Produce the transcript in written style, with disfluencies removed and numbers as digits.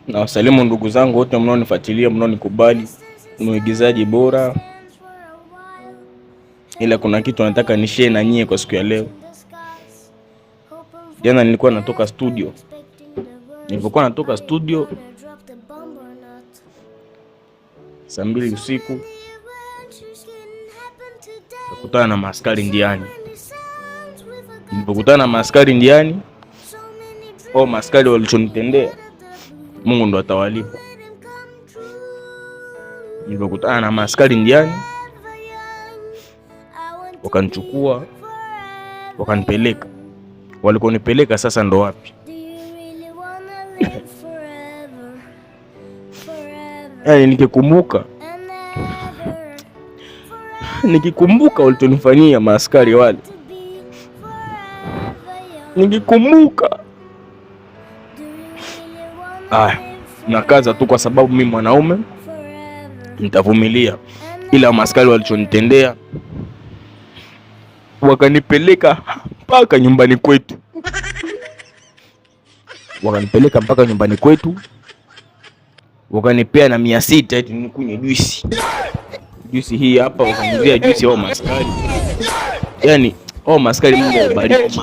Na wasalimu ndugu zangu wote mnaonifuatilia, mnaonikubali, mwigizaji bora. Ila kuna kitu nataka nishare na nyie kwa siku ya leo. Jana nilikuwa natoka studio. Nilipokuwa natoka studio saa 2 usiku, nikakutana na maaskari ndiani. Nilipokutana na maaskari ndiani, maaskari walichonitendea Mungu ndo atawalipa. Nilipokutana na maaskari ndiani, wakanichukua, wakanipeleka. Walikonipeleka sasa ndo wapi? Yaani nikikumbuka walichonifanyia maaskari wale, nikikumbuka nakaza tu, kwa sababu mimi mwanaume nitavumilia. Ila maaskari walichonitendea, wakanipeleka mpaka nyumbani kwetu. Wakanipea na 600 eti nikunywe juisi hii hapa. Wakanizia juisi au maaskari. Yaani maaskari, Mungu awabariki.